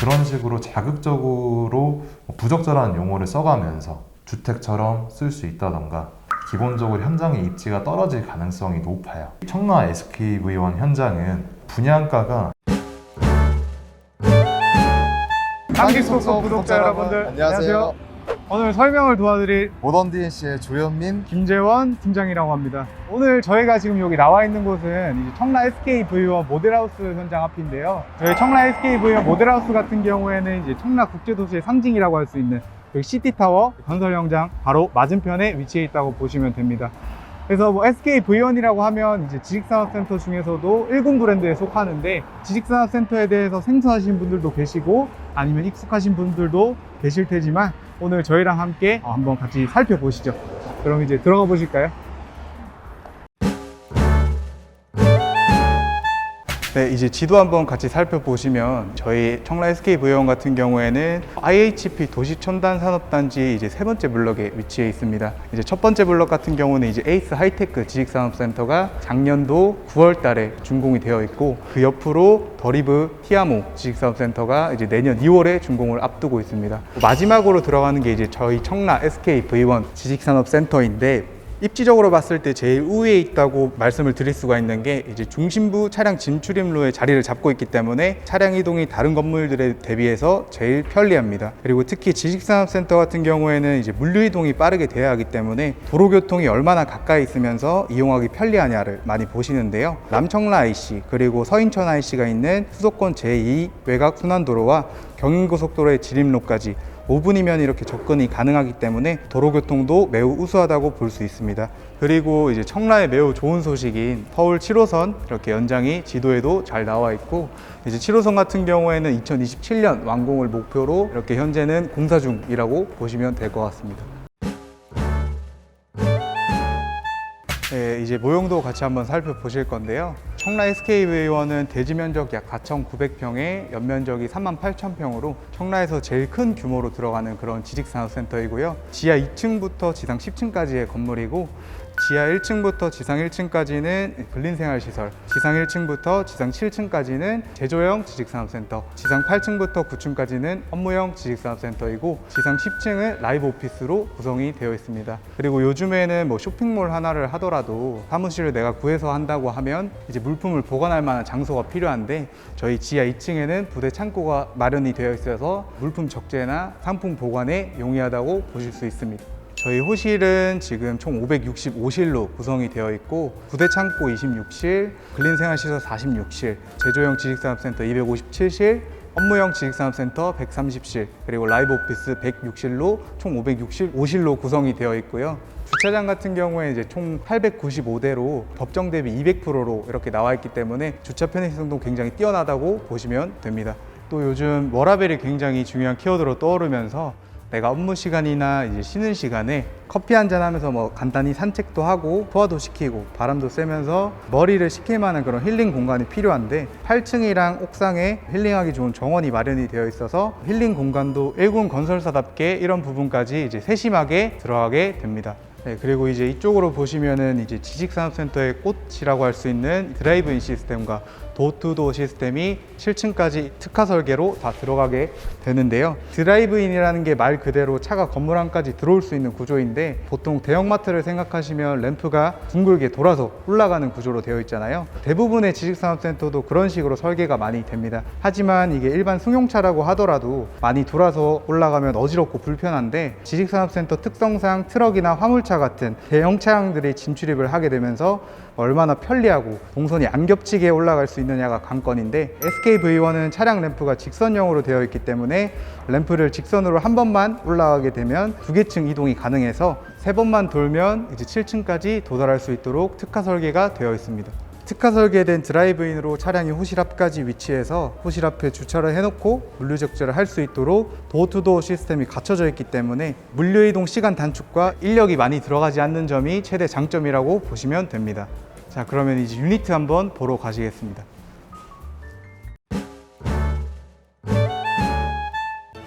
그런 식으로 자극적으로 부적절한 용어를 써가면서 주택처럼 쓸 수 있다던가 기본적으로 현장의 입지가 떨어질 가능성이 높아요. 청라 SKV1 현장은 분양가가 한기속속 구독자 여러분들 안녕하세요. 오늘 설명을 도와드릴 모던 DNC의 조현민 김재원 팀장이라고 합니다. 오늘 저희가 지금 여기 나와 있는 곳은 이제 청라 SKV1 모델하우스 현장 앞인데요. 저희 청라 SKV1 모델하우스 같은 경우에는 이제 청라 국제도시의 상징이라고 할 수 있는 여기 시티타워 건설 현장 바로 맞은편에 위치해 있다고 보시면 됩니다. 그래서 뭐 SKV1이라고 하면 이제 지식산업센터 중에서도 1군 브랜드에 속하는데, 지식산업센터에 대해서 생소하신 분들도 계시고 아니면 익숙하신 분들도 계실 테지만 오늘 저희랑 함께 한번 같이 살펴보시죠. 그럼 이제 들어가 보실까요? 네, 이제 지도 한번 같이 살펴보시면 저희 청라 SKV1 같은 경우에는 IHP 도시첨단산업단지 이제 세 번째 블럭에 위치해 있습니다. 이제 첫 번째 블럭 같은 경우는 이제 에이스 하이테크 지식산업센터가 작년도 9월 달에 준공이 되어 있고, 그 옆으로 더리브 티아모 지식산업센터가 이제 내년 2월에 준공을 앞두고 있습니다. 마지막으로 들어가는 게 이제 저희 청라 SKV1 지식산업센터인데, 입지적으로 봤을 때 제일 우위에 있다고 말씀을 드릴 수가 있는 게 이제 중심부 차량 진출입로에 자리를 잡고 있기 때문에 차량 이동이 다른 건물들에 대비해서 제일 편리합니다. 그리고 특히 지식산업센터 같은 경우에는 이제 물류 이동이 빠르게 돼야 하기 때문에 도로교통이 얼마나 가까이 있으면서 이용하기 편리하냐를 많이 보시는데요. 남청라 IC 그리고 서인천 IC가 있는 수도권 제2 외곽 순환도로와 경인고속도로의 진입로까지 5분이면 이렇게 접근이 가능하기 때문에 도로교통도 매우 우수하다고 볼 수 있습니다. 그리고 이제 청라에 매우 좋은 소식인 서울 7호선 이렇게 연장이 지도에도 잘 나와 있고, 이제 7호선 같은 경우에는 2027년 완공을 목표로 이렇게 현재는 공사 중이라고 보시면 될 것 같습니다. 네, 이제 모형도 같이 한번 살펴보실 건데요. 청라 SKV1은 대지 면적 약 4,900평에 연면적이 38,000평으로 청라에서 제일 큰 규모로 들어가는 그런 지식산업센터이고요. 지하 2층부터 지상 10층까지의 건물이고, 지하 1층부터 지상 1층까지는 근린생활시설, 지상 1층부터 지상 7층까지는 제조형 지식산업센터, 지상 8층부터 9층까지는 업무형 지식산업센터이고, 지상 10층은 라이브 오피스로 구성이 되어 있습니다. 그리고 요즘에는 뭐 쇼핑몰 하나를 하더라도 사무실을 내가 구해서 한다고 하면 이제 물품을 보관할 만한 장소가 필요한데, 저희 지하 2층에는 부대 창고가 마련이 되어 있어서 물품 적재나 상품 보관에 용이하다고 보실 수 있습니다. 저희 호실은 지금 총 565실로 구성이 되어 있고, 부대 창고 26실, 근린생활시설 46실, 제조형 지식산업센터 257실, 업무형 지식산업센터 130실, 그리고 라이브 오피스 106실로 총 565실로 구성이 되어 있고요. 주차장 같은 경우에 이제 총 895대로 법정 대비 200%로 이렇게 나와 있기 때문에 주차 편의성도 굉장히 뛰어나다고 보시면 됩니다. 또 요즘 워라밸이 굉장히 중요한 키워드로 떠오르면서 내가 업무 시간이나 이제 쉬는 시간에 커피 한잔 하면서 뭐 간단히 산책도 하고 소화도 시키고 바람도 쐬면서 머리를 식힐 만한 그런 힐링 공간이 필요한데, 8층이랑 옥상에 힐링하기 좋은 정원이 마련이 되어 있어서 힐링 공간도 1군 건설사답게 이런 부분까지 이제 세심하게 들어가게 됩니다. 네, 그리고 이제 이쪽으로 보시면은 이제 지식산업센터의 꽃이라고 할 수 있는 드라이브인 시스템과 도어투도어 시스템이 7층까지 특화 설계로 다 들어가게 되는데요. 드라이브인이라는 게 말 그대로 차가 건물 안까지 들어올 수 있는 구조인데, 보통 대형마트를 생각하시면 램프가 둥글게 돌아서 올라가는 구조로 되어 있잖아요. 대부분의 지식산업센터도 그런 식으로 설계가 많이 됩니다. 하지만 이게 일반 승용차라고 하더라도 많이 돌아서 올라가면 어지럽고 불편한데, 지식산업센터 특성상 트럭이나 화물차 같은 대형 차량들이 진출입을 하게 되면서 얼마나 편리하고 동선이 안 겹치게 올라갈 수 있느냐가 관건인데, SKV1은 차량 램프가 직선형으로 되어 있기 때문에 램프를 직선으로 한 번만 올라가게 되면 2개층 이동이 가능해서 3번만 돌면 이제 7층까지 도달할 수 있도록 특화 설계가 되어 있습니다. 특화 설계된 드라이브인으로 차량이 호실 앞까지 위치해서 호실 앞에 주차를 해놓고 물류 적재를 할 수 있도록 도어투도어 시스템이 갖춰져 있기 때문에 물류 이동 시간 단축과 인력이 많이 들어가지 않는 점이 최대 장점이라고 보시면 됩니다. 자, 그러면 이제 유니트 한번 보러 가시겠습니다.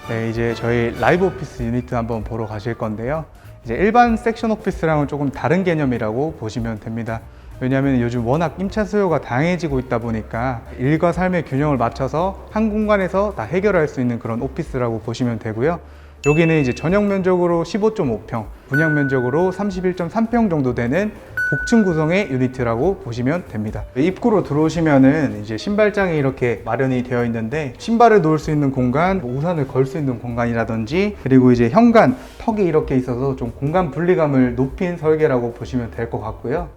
네, 이제 저희 라이브 오피스 유니트 한번 보러 가실 건데요. 이제 일반 섹션 오피스랑은 조금 다른 개념이라고 보시면 됩니다. 왜냐하면 요즘 워낙 임차 수요가 다양해지고 있다 보니까 일과 삶의 균형을 맞춰서 한 공간에서 다 해결할 수 있는 그런 오피스라고 보시면 되고요. 여기는 이제 전용 면적으로 15.5평, 분양 면적으로 31.3평 정도 되는 복층 구성의 유니트라고 보시면 됩니다. 입구로 들어오시면은 이제 신발장이 이렇게 마련이 되어 있는데, 신발을 놓을 수 있는 공간, 우산을 걸 수 있는 공간이라든지, 그리고 이제 현관, 턱이 이렇게 있어서 좀 공간 분리감을 높인 설계라고 보시면 될 것 같고요.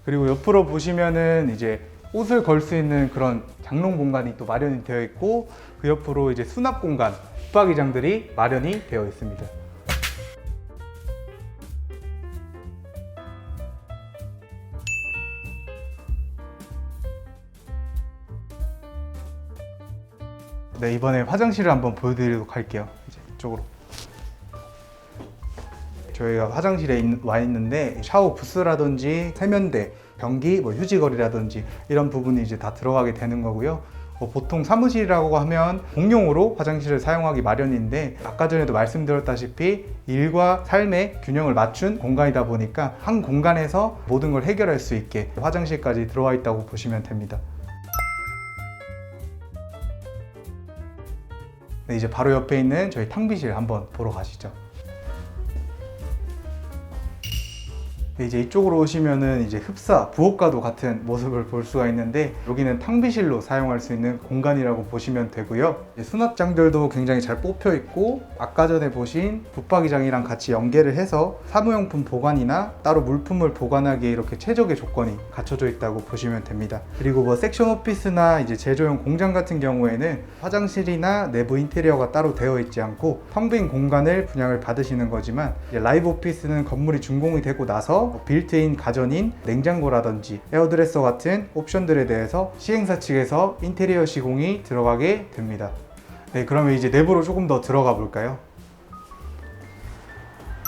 그리고 옆으로 보시면은 이제 옷을 걸 수 있는 그런 장롱 공간이 또 마련이 되어 있고, 그 옆으로 이제 수납 공간, 붙박이장들이 마련이 되어 있습니다. 네, 이번에 화장실을 한번 보여드리도록 할게요. 이제 이쪽으로. 저희가 화장실에 와 있는데 샤워 부스라든지 세면대, 변기, 휴지거리라든지 이런 부분이 이제 다 들어가게 되는 거고요. 보통 사무실이라고 하면 공용으로 화장실을 사용하기 마련인데, 아까 전에도 말씀드렸다시피 일과 삶의 균형을 맞춘 공간이다 보니까 한 공간에서 모든 걸 해결할 수 있게 화장실까지 들어와 있다고 보시면 됩니다. 네, 이제 바로 옆에 있는 저희 탕비실 한번 보러 가시죠. 네, 이제 이쪽으로 오시면은 이제 흡사, 부엌과도 같은 모습을 볼 수가 있는데, 여기는 탕비실로 사용할 수 있는 공간이라고 보시면 되고요. 수납장들도 굉장히 잘 뽑혀 있고, 아까 전에 보신 붙박이장이랑 같이 연계를 해서 사무용품 보관이나 따로 물품을 보관하기에 이렇게 최적의 조건이 갖춰져 있다고 보시면 됩니다. 그리고 섹션 오피스나 이제 제조용 공장 같은 경우에는 화장실이나 내부 인테리어가 따로 되어 있지 않고 텅 빈 공간을 분양을 받으시는 거지만, 이제 라이브 오피스는 건물이 준공이 되고 나서 빌트인 가전인 냉장고라든지 에어드레서 같은 옵션들에 대해서 시행사 측에서 인테리어 시공이 들어가게 됩니다. 네, 그러면 이제 내부로 조금 더 들어가 볼까요?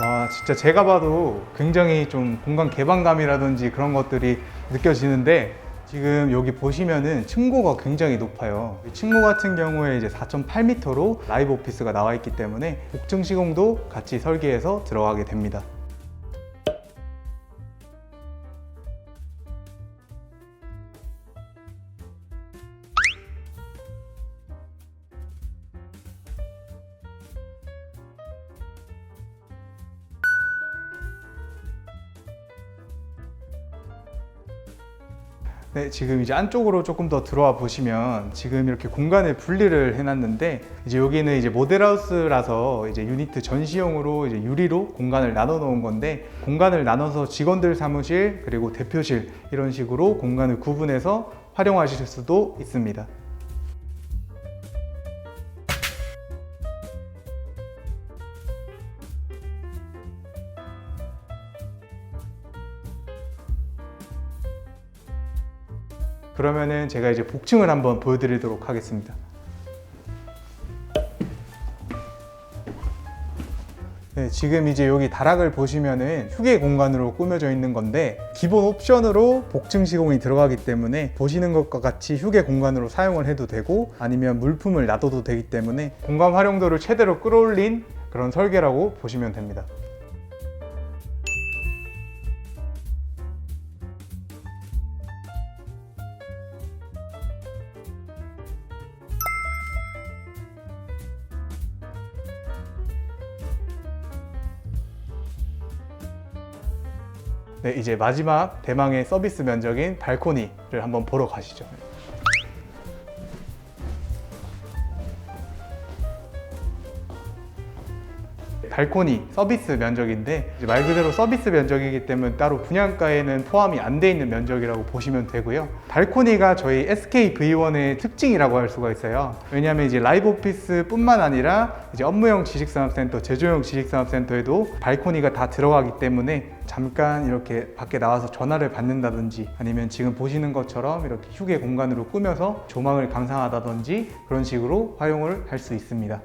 와, 진짜 제가 봐도 굉장히 좀 공간 개방감이라든지 그런 것들이 느껴지는데, 지금 여기 보시면은 층고가 굉장히 높아요. 층고 같은 경우에 이제 4.8m로 라이브 오피스가 나와 있기 때문에 복층 시공도 같이 설계해서 들어가게 됩니다. 네, 지금 이제 안쪽으로 조금 더 들어와 보시면 지금 이렇게 공간을 분리를 해놨는데, 이제 여기는 이제 모델하우스라서 이제 유니트 전시용으로 이제 유리로 공간을 나눠 놓은 건데, 공간을 나눠서 직원들 사무실 그리고 대표실 이런 식으로 공간을 구분해서 활용하실 수도 있습니다. 그러면은 제가 이제 복층을 한번 보여드리도록 하겠습니다. 네, 지금 이제 여기 다락을 보시면은 휴게 공간으로 꾸며져 있는 건데, 기본 옵션으로 복층 시공이 들어가기 때문에 보시는 것과 같이 휴게 공간으로 사용을 해도 되고, 아니면 물품을 놔둬도 되기 때문에 공간 활용도를 최대로 끌어올린 그런 설계라고 보시면 됩니다. 네, 이제 마지막 대망의 서비스 면적인 발코니를 한번 보러 가시죠. 발코니 서비스 면적인데, 이제 말 그대로 서비스 면적이기 때문에 따로 분양가에는 포함이 안 돼 있는 면적이라고 보시면 되고요. 발코니가 저희 SKV1의 특징이라고 할 수가 있어요. 왜냐하면 이제 라이브 오피스 뿐만 아니라 이제 업무용 지식산업센터, 제조용 지식산업센터에도 발코니가 다 들어가기 때문에 잠깐 이렇게 밖에 나와서 전화를 받는다든지, 아니면 지금 보시는 것처럼 이렇게 휴게 공간으로 꾸며서 조망을 감상하다든지 그런 식으로 활용을 할 수 있습니다.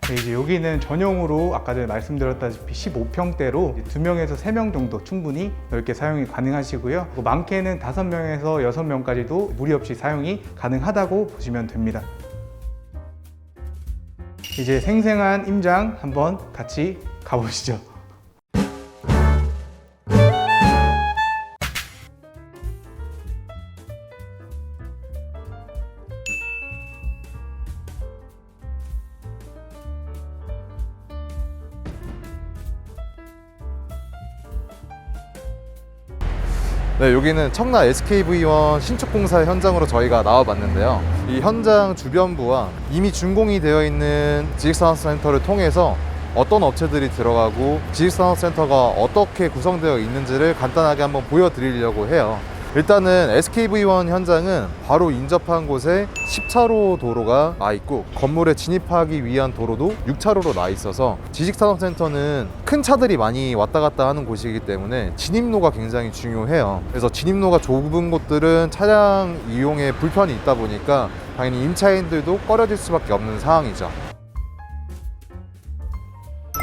네, 이제 여기는 전용으로 아까 전에 말씀드렸다시피 15평대로 2명에서 3명 정도 충분히 넓게 사용이 가능하시고요. 많게는 5명에서 6명까지도 무리 없이 사용이 가능하다고 보시면 됩니다. 이제 생생한 임장 한번 같이 가보시죠. 네, 여기는 청라 SKV1 신축공사 현장으로 저희가 나와봤는데요. 이 현장 주변부와 이미 준공이 되어 있는 지식산업센터를 통해서 어떤 업체들이 들어가고 지식산업센터가 어떻게 구성되어 있는지를 간단하게 한번 보여드리려고 해요. 일단은 SKV1 현장은 바로 인접한 곳에 10차로 도로가 나 있고 건물에 진입하기 위한 도로도 6차로로 나 있어서 지식산업센터는 큰 차들이 많이 왔다 갔다 하는 곳이기 때문에 진입로가 굉장히 중요해요. 그래서 진입로가 좁은 곳들은 차량 이용에 불편이 있다 보니까 당연히 임차인들도 꺼려질 수밖에 없는 상황이죠.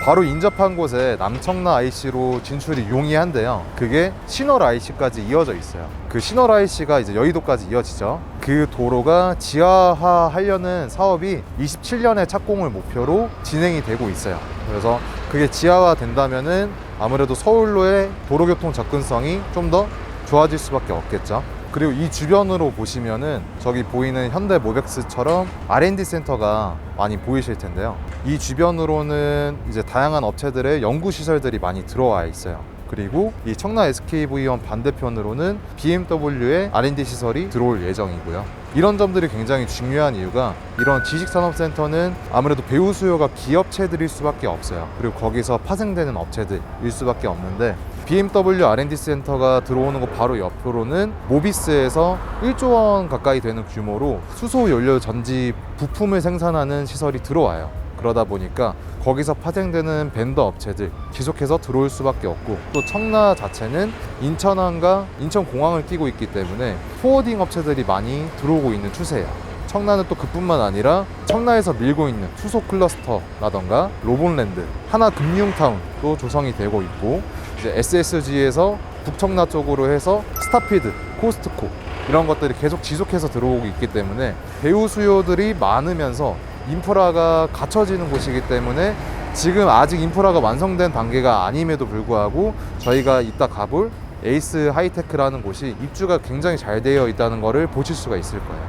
바로 인접한 곳에 남청라 IC로 진출이 용이한데요. 그게 신월 IC까지 이어져 있어요. 그 신월 IC가 이제 여의도까지 이어지죠. 그 도로가 지하화 하려는 사업이 27년에 착공을 목표로 진행이 되고 있어요. 그래서 그게 지하화 된다면은 아무래도 서울로의 도로교통 접근성이 좀 더 좋아질 수밖에 없겠죠. 그리고 이 주변으로 보시면은 저기 보이는 현대 모백스처럼 R&D 센터가 많이 보이실 텐데요. 이 주변으로는 이제 다양한 업체들의 연구 시설들이 많이 들어와 있어요. 그리고 이 청라 SKV1 반대편으로는 BMW의 R&D 시설이 들어올 예정이고요. 이런 점들이 굉장히 중요한 이유가 이런 지식산업센터는 아무래도 배우 수요가 기업체들일 수밖에 없어요. 그리고 거기서 파생되는 업체들일 수밖에 없는데 BMW R&D 센터가 들어오는 곳 바로 옆으로는 모비스에서 1조 원 가까이 되는 규모로 수소 연료 전지 부품을 생산하는 시설이 들어와요. 그러다 보니까 거기서 파생되는 벤더 업체들 지속해서 들어올 수밖에 없고, 또 청라 자체는 인천항과 인천공항을 끼고 있기 때문에 포워딩 업체들이 많이 들어오고 있는 추세예요. 청라는 또 그뿐만 아니라 청라에서 밀고 있는 수소 클러스터라던가 로봇랜드, 하나금융타운도 조성이 되고 있고, 이제 SSG에서 북청라 쪽으로 해서 스타피드, 코스트코 이런 것들이 계속 지속해서 들어오고 있기 때문에 배우 수요들이 많으면서 인프라가 갖춰지는 곳이기 때문에 지금 아직 인프라가 완성된 단계가 아님에도 불구하고 저희가 이따 가볼 에이스 하이테크라는 곳이 입주가 굉장히 잘 되어 있다는 것을 보실 수가 있을 거예요.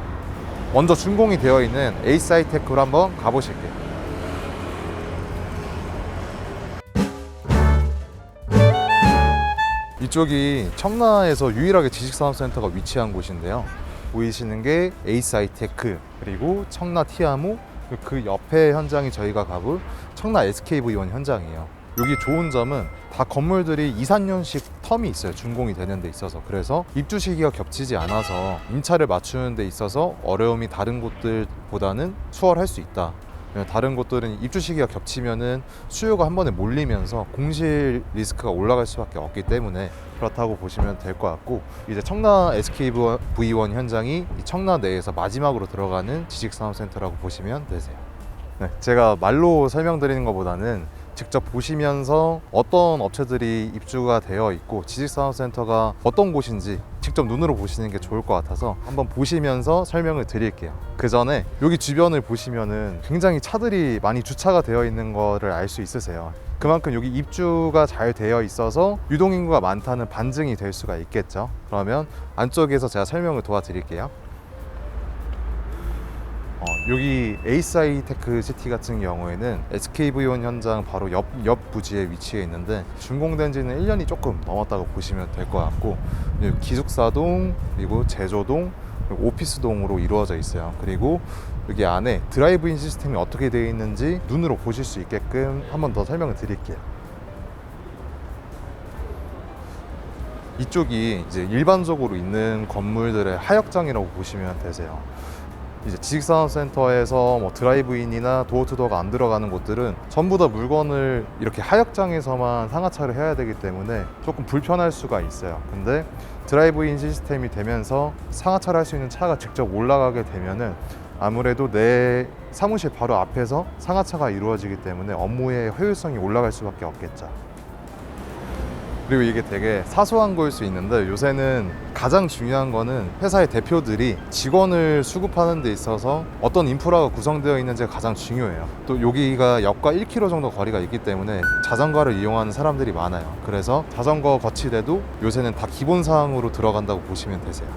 먼저 준공이 되어 있는 에이스 하이테크로 한번 가보실게요. 이쪽이 청라에서 유일하게 지식산업센터가 위치한 곳인데요. 보이시는 게 에이스 하이테크, 그리고 청라 티아모, 그 옆에 현장이 저희가 가볼 청라 SKV1 현장이에요. 여기 좋은 점은 다 건물들이 2, 3년씩 텀이 있어요. 준공이 되는 데 있어서. 그래서 입주 시기가 겹치지 않아서 임차를 맞추는 데 있어서 어려움이 다른 곳들보다는 수월할 수 있다. 다른 곳들은 입주 시기가 겹치면은 수요가 한 번에 몰리면서 공실 리스크가 올라갈 수밖에 없기 때문에 그렇다고 보시면 될 것 같고, 이제 청라 SKV1 현장이 이 청라 내에서 마지막으로 들어가는 지식산업센터라고 보시면 되세요. 네, 제가 말로 설명드리는 것보다는 직접 보시면서 어떤 업체들이 입주가 되어 있고 지식산업센터가 어떤 곳인지 직접 눈으로 보시는 게 좋을 것 같아서 한번 보시면서 설명을 드릴게요. 그 전에 여기 주변을 보시면은 굉장히 차들이 많이 주차가 되어 있는 거를 알 수 있으세요. 그만큼 여기 입주가 잘 되어 있어서 유동인구가 많다는 반증이 될 수가 있겠죠. 그러면 안쪽에서 제가 설명을 도와드릴게요. 여기 에이스 하이테크 시티 같은 경우에는 SKV1 현장 바로 옆 부지에 위치해 있는데 준공된 지는 1년이 조금 넘었다고 보시면 될 것 같고, 기숙사동, 그리고 제조동, 그리고 오피스동으로 이루어져 있어요. 그리고 여기 안에 드라이브인 시스템이 어떻게 되어 있는지 눈으로 보실 수 있게끔 한 번 더 설명을 드릴게요. 이쪽이 이제 일반적으로 있는 건물들의 하역장이라고 보시면 되세요. 이제 지식산업센터에서 뭐 드라이브인이나 도어투도어가 안 들어가는 곳들은 전부 다 물건을 이렇게 하역장에서만 상하차를 해야 되기 때문에 조금 불편할 수가 있어요. 근데 드라이브인 시스템이 되면서 상하차를 할 수 있는 차가 직접 올라가게 되면은 아무래도 내 사무실 바로 앞에서 상하차가 이루어지기 때문에 업무의 효율성이 올라갈 수밖에 없겠죠. 그리고 이게 되게 사소한 거일 수 있는데 요새는 가장 중요한 거는 회사의 대표들이 직원을 수급하는 데 있어서 어떤 인프라가 구성되어 있는지가 가장 중요해요. 또 여기가 역과 1km 정도 거리가 있기 때문에 자전거를 이용하는 사람들이 많아요. 그래서 자전거 거치대도 요새는 다 기본 사항으로 들어간다고 보시면 되세요.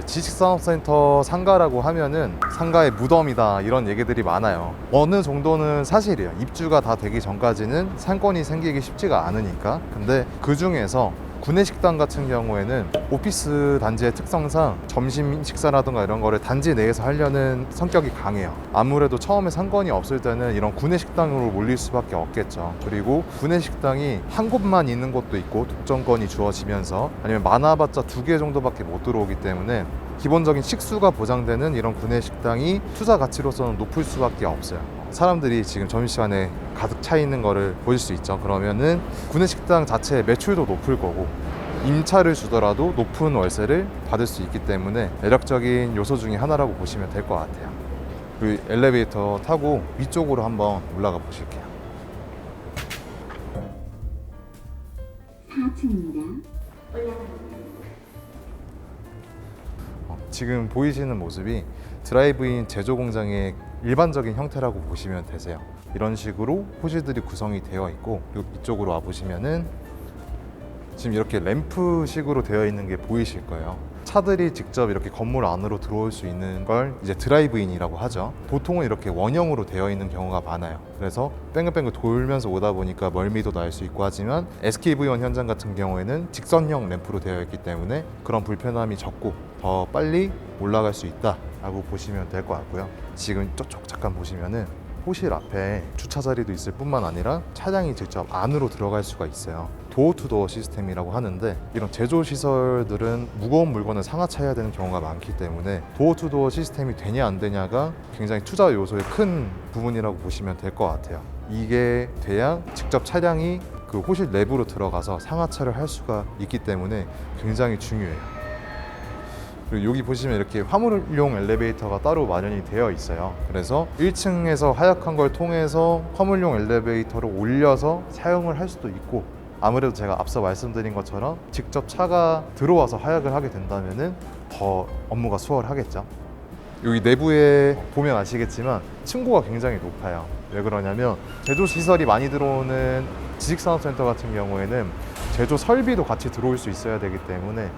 지식산업센터 상가라고 하면은 상가의 무덤이다 이런 얘기들이 많아요. 어느 정도는 사실이에요. 입주가 다 되기 전까지는 상권이 생기기 쉽지가 않으니까. 근데 그 중에서 구내식당 같은 경우에는 오피스 단지의 특성상 점심 식사라든가 이런 거를 단지 내에서 하려는 성격이 강해요. 아무래도 처음에 상권이 없을 때는 이런 구내식당으로 몰릴 수밖에 없겠죠. 그리고 구내식당이 한 곳만 있는 곳도 있고 독점권이 주어지면서 아니면 많아봤자 2개 정도밖에 못 들어오기 때문에 기본적인 식수가 보장되는 이런 구내식당이 투자 가치로서는 높을 수밖에 없어요. 사람들이 지금 점심시간에 가득 차 있는 거를 보실 수 있죠. 그러면은 구내식당 자체의 매출도 높을 거고 임차를 주더라도 높은 월세를 받을 수 있기 때문에 매력적인 요소 중에 하나라고 보시면 될 것 같아요. 그리고 엘리베이터 타고 위쪽으로 한번 올라가 보실게요. 4층입니다. 지금 보이시는 모습이 드라이브인 제조 공장의 일반적인 형태라고 보시면 되세요. 이런 식으로 호실들이 구성이 되어 있고, 그리고 이쪽으로 와 보시면은 지금 이렇게 램프식으로 되어 있는 게 보이실 거예요. 차들이 직접 이렇게 건물 안으로 들어올 수 있는 걸 이제 드라이브인이라고 하죠. 보통은 이렇게 원형으로 되어 있는 경우가 많아요. 그래서 뺑글뺑글 돌면서 오다 보니까 멀미도 날 수 있고 하지만 SKV1 현장 같은 경우에는 직선형 램프로 되어 있기 때문에 그런 불편함이 적고 더 빨리 올라갈 수 있다라고 보시면 될 것 같고요. 지금 저쪽 잠깐 보시면은 호실 앞에 주차 자리도 있을 뿐만 아니라 차량이 직접 안으로 들어갈 수가 있어요. 도어 투 도어 시스템이라고 하는데, 이런 제조 시설들은 무거운 물건을 상하차해야 되는 경우가 많기 때문에 도어 투 도어 시스템이 되냐 안 되냐가 굉장히 투자 요소의 큰 부분이라고 보시면 될 것 같아요. 이게 돼야 직접 차량이 그 호실 내부로 들어가서 상하차를 할 수가 있기 때문에 굉장히 중요해요. 그리고 여기 보시면 이렇게 화물용 엘리베이터가 따로 마련이 되어 있어요. 그래서 1층에서 하역한 걸 통해서 화물용 엘리베이터를 올려서 사용을 할 수도 있고, 아무래도 제가 앞서 말씀드린 것처럼 직접 차가 들어와서 하역을 하게 된다면은 더 업무가 수월하겠죠. 여기 내부에 보면 아시겠지만 층고가 굉장히 높아요. 왜 그러냐면 제조 시설이 많이 들어오는 지식산업센터 같은 경우에는 제조 설비도 같이 들어올 수 있어야 되기 때문에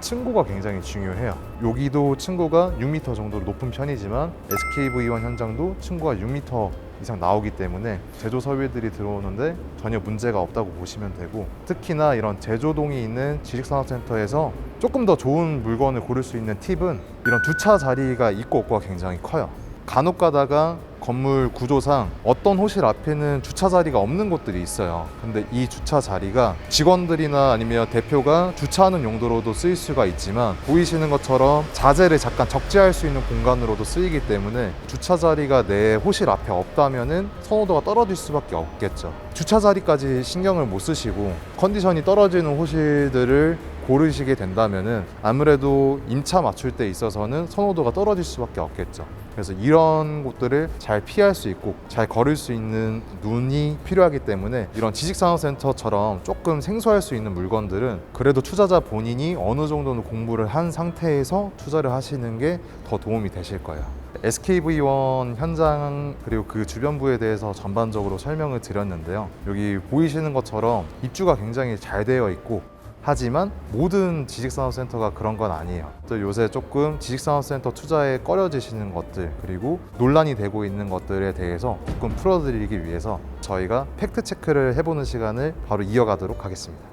층고가 굉장히 중요해요. 여기도 층고가 6m 정도로 높은 편이지만 SKV1 현장도 층고가 6m 이상 나오기 때문에 제조 설비들이 들어오는데 전혀 문제가 없다고 보시면 되고, 특히나 이런 제조동이 있는 지식산업센터에서 조금 더 좋은 물건을 고를 수 있는 팁은 이런 주차 자리가 있고 없고가 굉장히 커요. 간혹 가다가 건물 구조상 어떤 호실 앞에는 주차 자리가 없는 곳들이 있어요. 근데 이 주차 자리가 직원들이나 아니면 대표가 주차하는 용도로도 쓰일 수가 있지만, 보이시는 것처럼 자재를 잠깐 적재할 수 있는 공간으로도 쓰이기 때문에 주차 자리가 내 호실 앞에 없다면은 선호도가 떨어질 수밖에 없겠죠. 주차 자리까지 신경을 못 쓰시고 컨디션이 떨어지는 호실들을 고르시게 된다면은 아무래도 임차 맞출 때 있어서는 선호도가 떨어질 수밖에 없겠죠. 그래서 이런 곳들을 잘 피할 수 있고 잘 걸을 수 있는 눈이 필요하기 때문에 이런 지식산업센터처럼 조금 생소할 수 있는 물건들은 그래도 투자자 본인이 어느 정도는 공부를 한 상태에서 투자를 하시는 게 더 도움이 되실 거예요. SKV1 현장 그리고 그 주변부에 대해서 전반적으로 설명을 드렸는데요. 여기 보이시는 것처럼 입주가 굉장히 잘 되어 있고, 하지만 모든 지식산업센터가 그런 건 아니에요. 또 요새 조금 지식산업센터 투자에 꺼려지시는 것들, 그리고 논란이 되고 있는 것들에 대해서 조금 풀어드리기 위해서 저희가 팩트 체크를 해보는 시간을 바로 이어가도록 하겠습니다.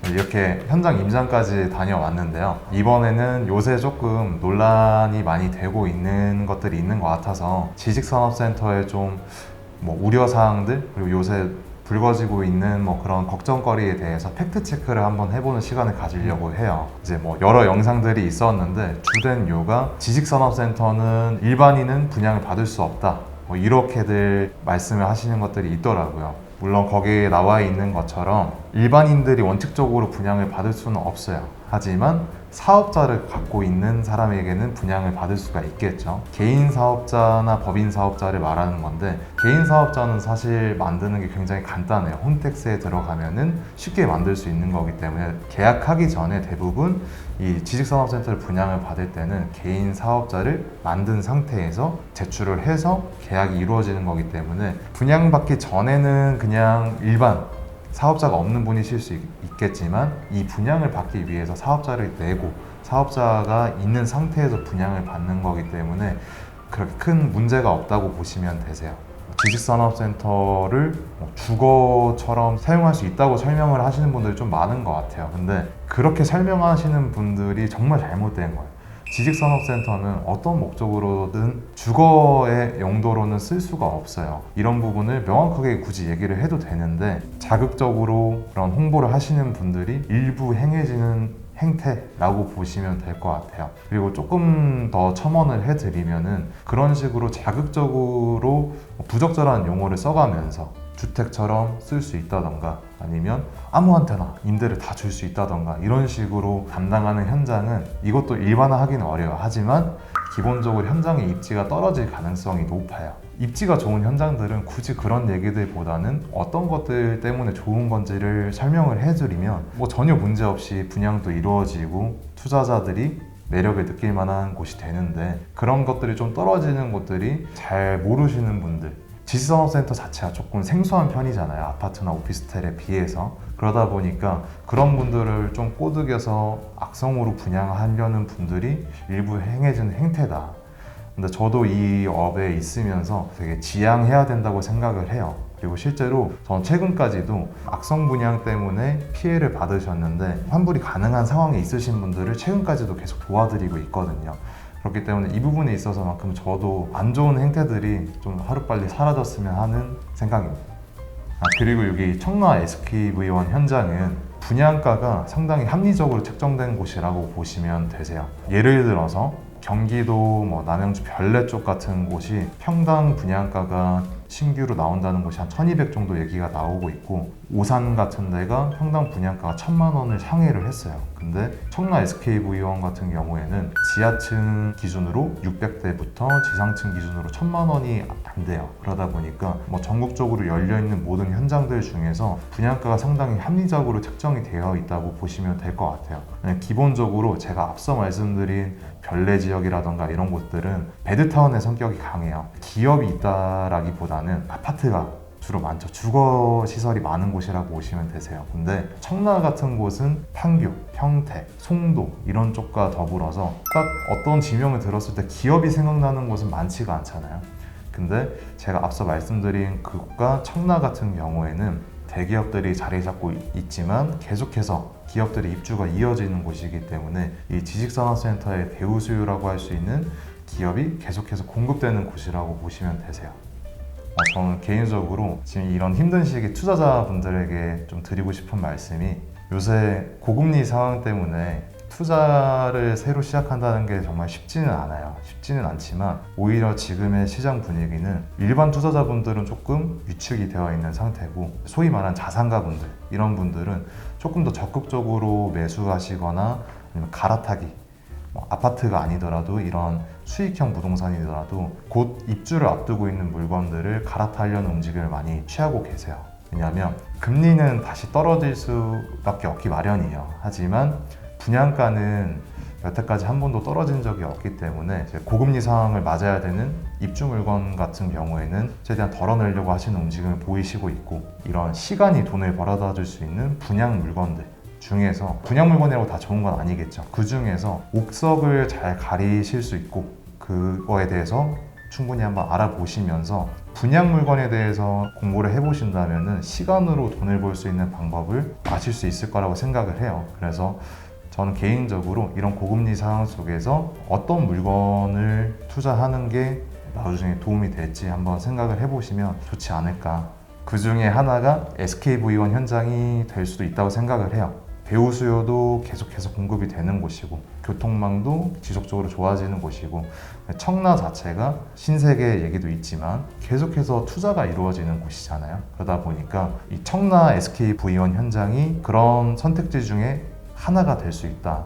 이렇게 현장 임장까지 다녀왔는데요. 이번에는 요새 조금 논란이 많이 되고 있는 것들이 있는 것 같아서 지식산업센터의 좀 우려사항들, 그리고 요새 불거지고 있는 그런 걱정거리에 대해서 팩트 체크를 한번 해보는 시간을 가지려고 해요. 이제 여러 영상들이 있었는데 주된 이유가 지식산업센터는 일반인은 분양을 받을 수 없다, 이렇게들 말씀을 하시는 것들이 있더라고요. 물론 거기에 나와 있는 것처럼 일반인들이 원칙적으로 분양을 받을 수는 없어요. 하지만 사업자를 갖고 있는 사람에게는 분양을 받을 수가 있겠죠. 개인 사업자나 법인 사업자를 말하는 건데, 개인 사업자는 사실 만드는 게 굉장히 간단해요. 홈택스에 들어가면은 쉽게 만들 수 있는 거기 때문에 계약하기 전에 대부분 이 지식산업센터를 분양을 받을 때는 개인 사업자를 만든 상태에서 제출을 해서 계약이 이루어지는 거기 때문에 분양받기 전에는 그냥 일반 사업자가 없는 분이 실 수 있겠지만, 이 분양을 받기 위해서 사업자를 내고 사업자가 있는 상태에서 분양을 받는 거기 때문에 그렇게 큰 문제가 없다고 보시면 되세요. 지식산업센터를 주거처럼 사용할 수 있다고 설명을 하시는 분들이 좀 많은 것 같아요. 근데 그렇게 설명하시는 분들이 정말 잘못된 거예요. 지식산업센터는 어떤 목적으로든 주거의 용도로는 쓸 수가 없어요. 이런 부분을 명확하게 굳이 얘기를 해도 되는데, 자극적으로 그런 홍보를 하시는 분들이 일부 행해지는 행태라고 보시면 될 것 같아요. 그리고 조금 더 첨언을 해드리면은, 그런 식으로 자극적으로 부적절한 용어를 써가면서 주택처럼 쓸 수 있다던가, 아니면 아무한테나 임대를 다 줄 수 있다던가, 이런 식으로 담당하는 현장은 이것도 일반화하기는 어려워요. 하지만 기본적으로 현장의 입지가 떨어질 가능성이 높아요. 입지가 좋은 현장들은 굳이 그런 얘기들보다는 어떤 것들 때문에 좋은 건지를 설명을 해드리면 전혀 문제 없이 분양도 이루어지고 투자자들이 매력을 느낄 만한 곳이 되는데, 그런 것들이 좀 떨어지는 곳들이 잘 모르시는 분들, 지식산업센터 자체가 조금 생소한 편이잖아요. 아파트나 오피스텔에 비해서. 그러다 보니까 그런 분들을 좀 꼬드겨서 악성으로 분양하려는 분들이 일부 행해지는 행태다. 근데 저도 이 업에 있으면서 되게 지양해야 된다고 생각을 해요. 그리고 실제로 전 최근까지도 악성 분양 때문에 피해를 받으셨는데 환불이 가능한 상황에 있으신 분들을 최근까지도 계속 도와드리고 있거든요. 그렇기 때문에 이 부분에 있어서만큼 저도 안 좋은 행태들이 좀 하루빨리 사라졌으면 하는 생각입니다. 그리고 여기 청라 SKV1 현장은 분양가가 상당히 합리적으로 책정된 곳이라고 보시면 되세요. 예를 들어서 경기도 남양주 별내 쪽 같은 곳이 평당 분양가가 신규로 나온다는 곳이 한 1200 정도 얘기가 나오고 있고, 오산 같은 데가 평당 분양가가 1000만 원을 상회를 했어요. 근데 청라 SKV1 같은 경우에는 지하층 기준으로 600대부터 지상층 기준으로 1000만 원이 안 돼요. 그러다 보니까 전국적으로 열려있는 모든 현장들 중에서 분양가가 상당히 합리적으로 책정이 되어 있다고 보시면 될 것 같아요. 기본적으로 제가 앞서 말씀드린 별내 지역이라던가 이런 곳들은 배드타운의 성격이 강해요. 기업이 있다라기보다는 아파트가 주로 많죠. 주거 시설이 많은 곳이라고 보시면 되세요. 근데 청라 같은 곳은 판교, 평택, 송도 이런 쪽과 더불어서 딱 어떤 지명을 들었을 때 기업이 생각나는 곳은 많지가 않잖아요. 근데 제가 앞서 말씀드린 그곳과 청라 같은 경우에는 대기업들이 자리 잡고 있지만 계속해서 기업들의 입주가 이어지는 곳이기 때문에 이 지식산업센터의 대우수요라고 할 수 있는 기업이 계속해서 공급되는 곳이라고 보시면 되세요. 저는 개인적으로 지금 이런 힘든 시기에 투자자분들에게 좀 드리고 싶은 말씀이, 요새 고금리 상황 때문에 투자를 새로 시작한다는 게 정말 쉽지는 않아요. 쉽지는 않지만 오히려 지금의 시장 분위기는 일반 투자자분들은 조금 위축이 되어 있는 상태고, 소위 말하는 자산가분들, 이런 분들은 조금 더 적극적으로 매수하시거나 아니면 갈아타기, 아파트가 아니더라도 이런 수익형 부동산이더라도 곧 입주를 앞두고 있는 물건들을 갈아타려는 움직임을 많이 취하고 계세요. 왜냐하면 금리는 다시 떨어질 수밖에 없기 마련이에요. 하지만 분양가는 여태까지 한 번도 떨어진 적이 없기 때문에 고금리 상황을 맞아야 되는 입주 물건 같은 경우에는 최대한 덜어내려고 하시는 움직임을 보이시고 있고, 이런 시간이 돈을 벌어다 줄 수 있는 분양 물건들 중에서, 분양 물건이라고 다 좋은 건 아니겠죠. 그 중에서 옥석을 잘 가리실 수 있고 그거에 대해서 충분히 한번 알아보시면서 분양 물건에 대해서 공부를 해보신다면 시간으로 돈을 벌 수 있는 방법을 아실 수 있을 거라고 생각을 해요. 그래서 저는 개인적으로 이런 고금리 상황 속에서 어떤 물건을 투자하는 게 나중에 도움이 될지 한번 생각을 해보시면 좋지 않을까. 그 중에 하나가 SKV1 현장이 될 수도 있다고 생각을 해요. 배우 수요도 계속해서 공급이 되는 곳이고 교통망도 지속적으로 좋아지는 곳이고 청라 자체가 신세계 얘기도 있지만 계속해서 투자가 이루어지는 곳이잖아요. 그러다 보니까 이 청라 SKV1 현장이 그런 선택지 중에 하나가 될 수 있다.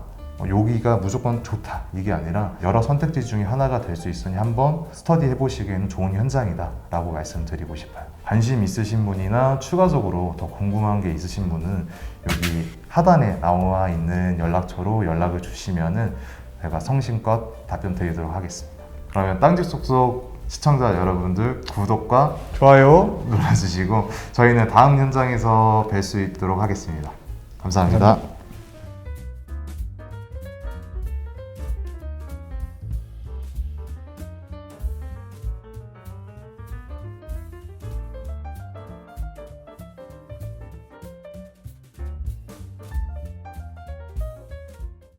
여기가 무조건 좋다 이게 아니라 여러 선택지 중에 하나가 될 수 있으니 한번 스터디 해보시기에는 좋은 현장이다 라고 말씀드리고 싶어요. 관심 있으신 분이나 추가적으로 더 궁금한 게 있으신 분은 여기 하단에 나와 있는 연락처로 연락을 주시면은 제가 성심껏 답변 드리도록 하겠습니다. 그러면 땅집 속속 시청자 여러분들 구독과 좋아요. 눌러주시고 저희는 다음 현장에서 뵐 수 있도록 하겠습니다. 감사합니다.